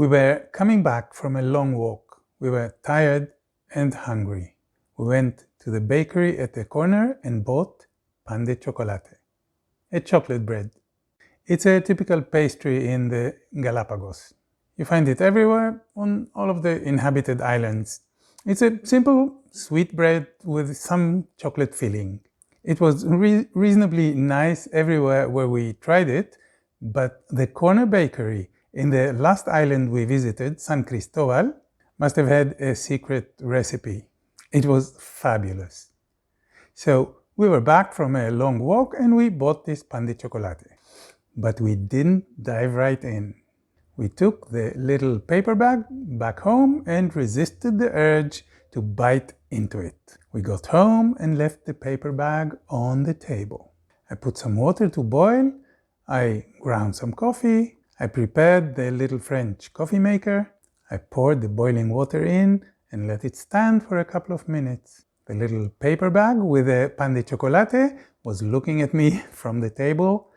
We were coming back from a long walk. We were tired and hungry. We went to the bakery at the corner and bought pan de chocolate, a chocolate bread. It's a typical pastry in the Galapagos. You find it everywhere on all of the inhabited islands. It's a simple sweet bread with some chocolate filling. It was reasonably nice everywhere where we tried it, but the corner bakery in the last island we visited, San Cristobal, must have had a secret recipe. It was fabulous. So we were back from a long walk and we bought this pan de chocolate. But we didn't dive right in. We took the little paper bag back home and resisted the urge to bite into it. We got home and left the paper bag on the table. I put some water to boil. I ground some coffee. I prepared the little French coffee maker. I poured the boiling water in and let it stand for a couple of minutes. The little paper bag with the pan de chocolate was looking at me from the table.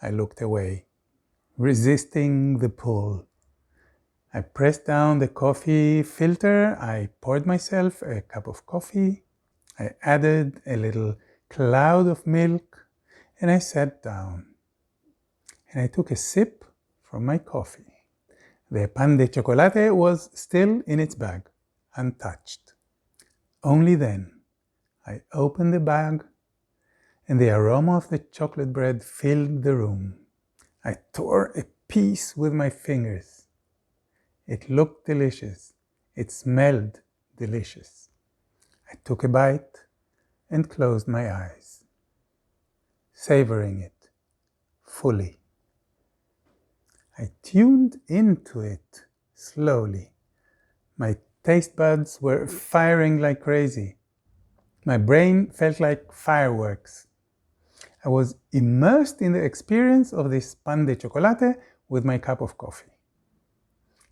I looked away, resisting the pull. I pressed down the coffee filter. I poured myself a cup of coffee. I added a little cloud of milk and I sat down. And I took a sip from my coffee. The pan de chocolate was still in its bag, untouched. Only then I opened the bag and the aroma of the chocolate bread filled the room. I tore a piece with my fingers. It looked delicious. It smelled delicious. I took a bite and closed my eyes, savoring it fully. I tuned into it slowly. My taste buds were firing like crazy. My brain felt like fireworks. I was immersed in the experience of this pan de chocolate with my cup of coffee.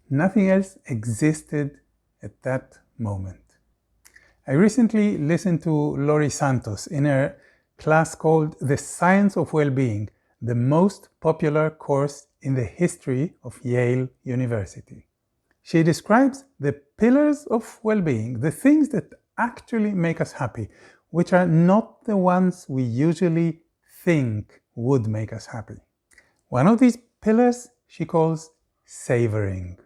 Nothing else existed at that moment. I recently listened to Laurie Santos in her class called The Science of Well-Being, the most popular course in the history of Yale University. She describes the pillars of well-being, the things that actually make us happy, which are not the ones we usually think would make us happy. One of these pillars she calls savoring.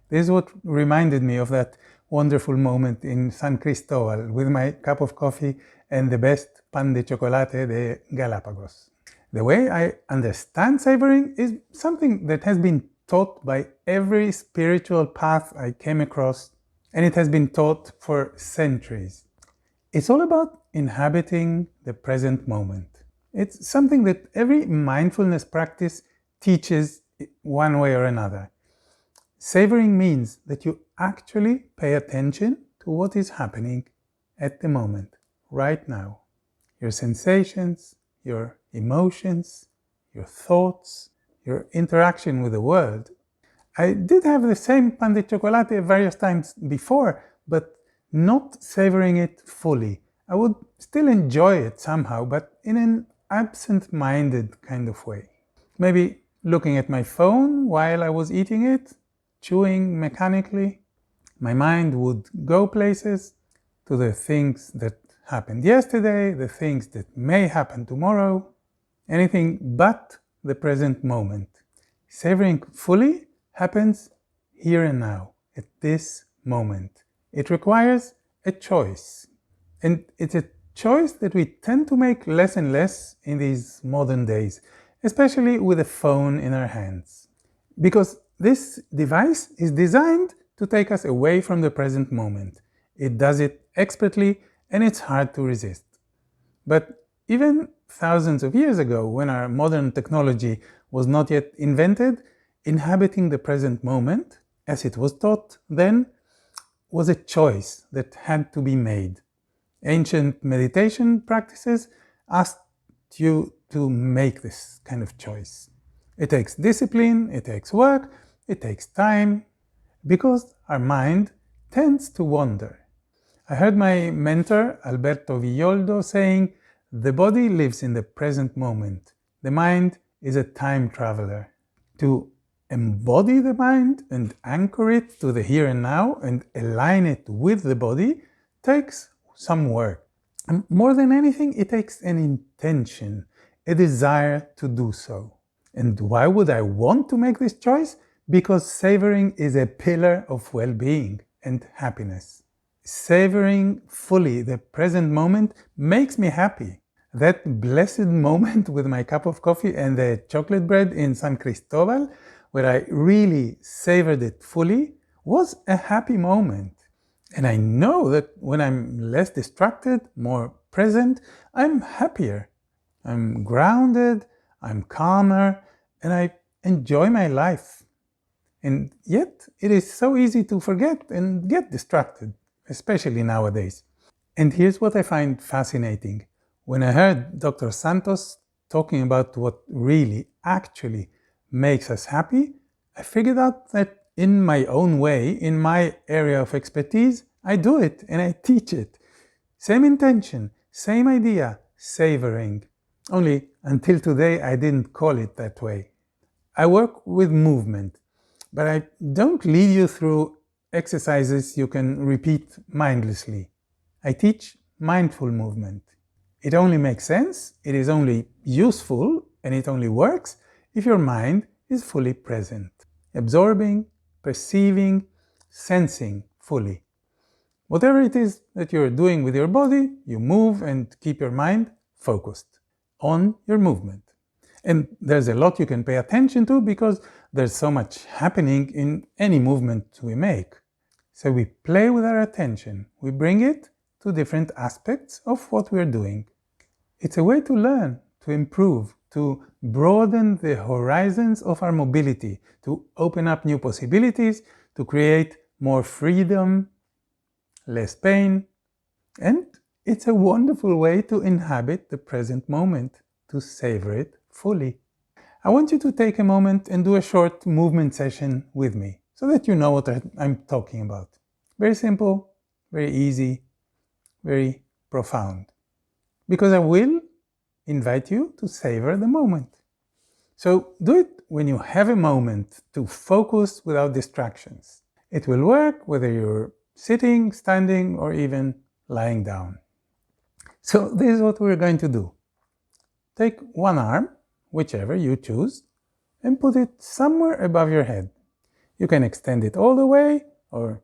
This is what reminded me of that wonderful moment in San Cristobal with my cup of coffee and the best pan de chocolate de Galapagos. The way I understand savoring is something that has been taught by every spiritual path I came across, and it has been taught for centuries. It's all about inhabiting the present moment. It's something that every mindfulness practice teaches one way or another. Savoring means that you actually pay attention to what is happening at the moment, right now. Your sensations, your emotions, your thoughts, your interaction with the world. I did have the same pan de chocolate various times before, but not savoring it fully. I would still enjoy it somehow, but in an absent-minded kind of way. Maybe looking at my phone while I was eating it, chewing mechanically. My mind would go places to the things that happened yesterday, the things that may happen tomorrow, anything but the present moment. Savoring fully happens here and now, at this moment. It requires a choice. And it's a choice that we tend to make less and less in these modern days, especially with a phone in our hands. Because this device is designed to take us away from the present moment. It does it expertly and it's hard to resist. But even thousands of years ago, when our modern technology was not yet invented, inhabiting the present moment, as it was taught then, was a choice that had to be made. Ancient meditation practices asked you to make this kind of choice. It takes discipline, it takes work, it takes time, because our mind tends to wander. I heard my mentor, Alberto Villoldo, saying, "The body lives in the present moment. The mind is a time traveler." To embody the mind and anchor it to the here and now and align it with the body takes some work. And more than anything, it takes an intention, a desire to do so. And why would I want to make this choice? Because savoring is a pillar of well-being and happiness. Savoring fully the present moment makes me happy. That blessed moment with my cup of coffee and the chocolate bread in San Cristobal, where I really savored it fully, was a happy moment. And I know that when I'm less distracted, more present, I'm happier. I'm grounded, I'm calmer, and I enjoy my life. And yet, it is so easy to forget and get distracted, especially nowadays. And here's what I find fascinating. When I heard Dr. Santos talking about what really, actually makes us happy, I figured out that in my own way, in my area of expertise, I do it and I teach it. Same intention, same idea, savoring. Only until today, I didn't call it that way. I work with movement, but I don't lead you through exercises you can repeat mindlessly. I teach mindful movement. It only makes sense, it is only useful, and it only works if your mind is fully present. Absorbing, perceiving, sensing fully. Whatever it is that you're doing with your body, you move and keep your mind focused on your movement. And there's a lot you can pay attention to because there's so much happening in any movement we make. So we play with our attention. We bring it to different aspects of what we're doing. It's a way to learn, to improve, to broaden the horizons of our mobility, to open up new possibilities, to create more freedom, less pain, and it's a wonderful way to inhabit the present moment, to savor it fully. I want you to take a moment and do a short movement session with me so that you know what I'm talking about. Very simple, very easy, very profound. Because I will invite you to savor the moment. So do it when you have a moment to focus without distractions. It will work whether you're sitting, standing, or even lying down. So this is what we're going to do. Take one arm, whichever you choose, and put it somewhere above your head. You can extend it all the way, or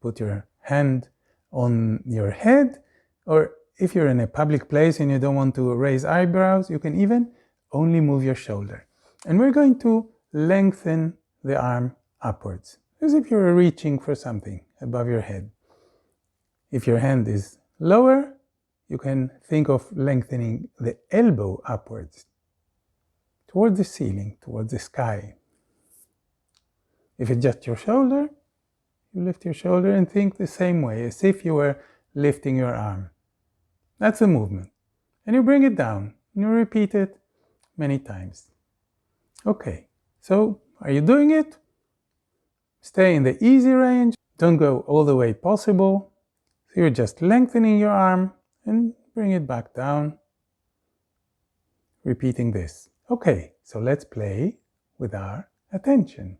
put your hand on your head, or if you're in a public place and you don't want to raise eyebrows, you can even only move your shoulder. And we're going to lengthen the arm upwards, as if you're reaching for something above your head. If your hand is lower, you can think of lengthening the elbow upwards, towards the ceiling, towards the sky. If it's just your shoulder, you lift your shoulder and think the same way, as if you were lifting your arm. That's the movement. And you bring it down, and you repeat it many times. Okay, so are you doing it? Stay in the easy range, don't go all the way possible. So you're just lengthening your arm and bring it back down, repeating this. Okay, so let's play with our attention.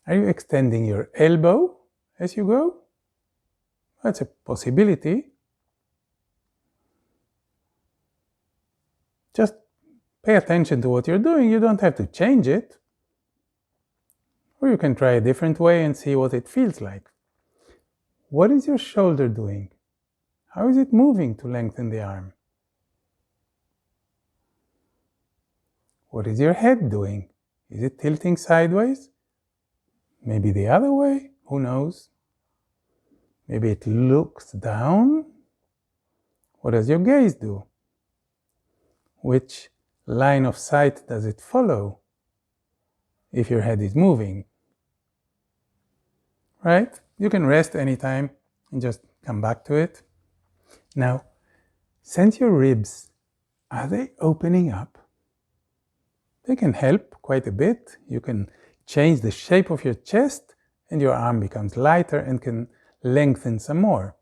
Are you extending your elbow as you go? That's a possibility. Just pay attention to what you're doing. You don't have to change it. Or you can try a different way and see what it feels like. What is your shoulder doing? How is it moving to lengthen the arm? What is your head doing? Is it tilting sideways? Maybe the other way? Who knows? Maybe it looks down? What does your gaze do? Which line of sight does it follow if your head is moving? Right? You can rest anytime and just come back to it. Now, sense your ribs. Are they opening up? They can help quite a bit. You can change the shape of your chest and your arm becomes lighter and can lengthen some more.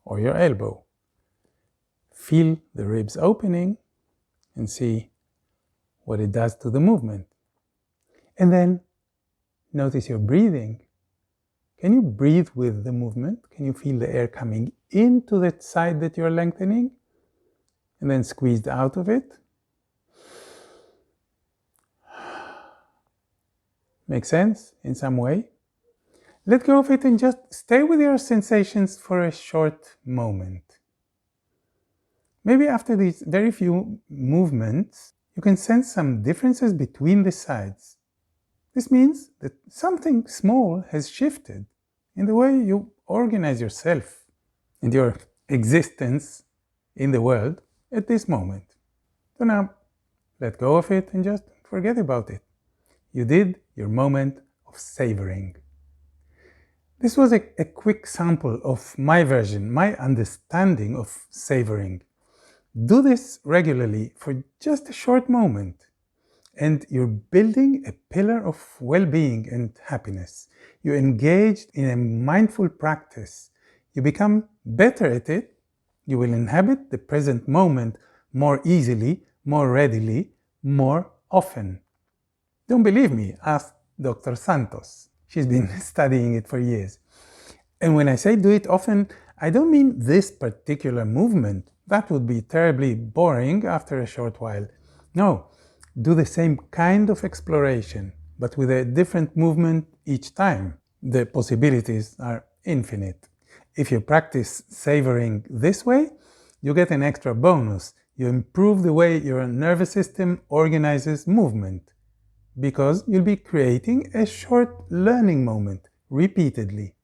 Or your elbow. Feel the ribs opening and see what it does to the movement. And then notice your breathing. Can you breathe with the movement? Can you feel the air coming into that side that you're lengthening and then squeezed out of it? Make sense in some way? Let go of it and just stay with your sensations for a short moment. Maybe after these very few movements, you can sense some differences between the sides. This means that something small has shifted in the way you organize yourself and your existence in the world at this moment. So now, let go of it and just forget about it. You did your moment of savoring. This was a quick sample of my version, my understanding of savoring. Do this regularly for just a short moment, and you're building a pillar of well-being and happiness. You're engaged in a mindful practice. You become better at it. You will inhabit the present moment more easily, more readily, more often. Don't believe me? Ask Dr. Santos. She's been studying it for years. And when I say do it often, I don't mean this particular movement. That would be terribly boring after a short while. No, do the same kind of exploration, but with a different movement each time. The possibilities are infinite. If you practice savoring this way, you get an extra bonus. You improve the way your nervous system organizes movement, because you'll be creating a short learning moment repeatedly.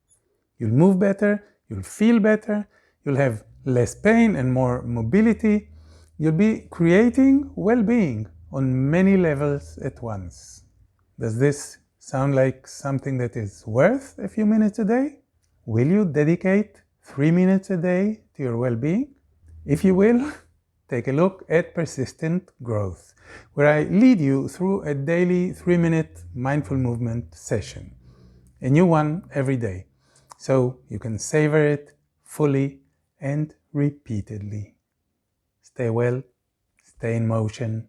You'll move better, you'll feel better, you'll have less pain and more mobility. You'll be creating well-being on many levels at once. Does this sound like something that is worth a few minutes a day? Will you dedicate 3 minutes a day to your well-being? If you will, take a look at Persistent Growth, where I lead you through a daily 3-minute mindful movement session, a new one every day, so you can savor it fully and repeatedly. Stay well, stay in motion,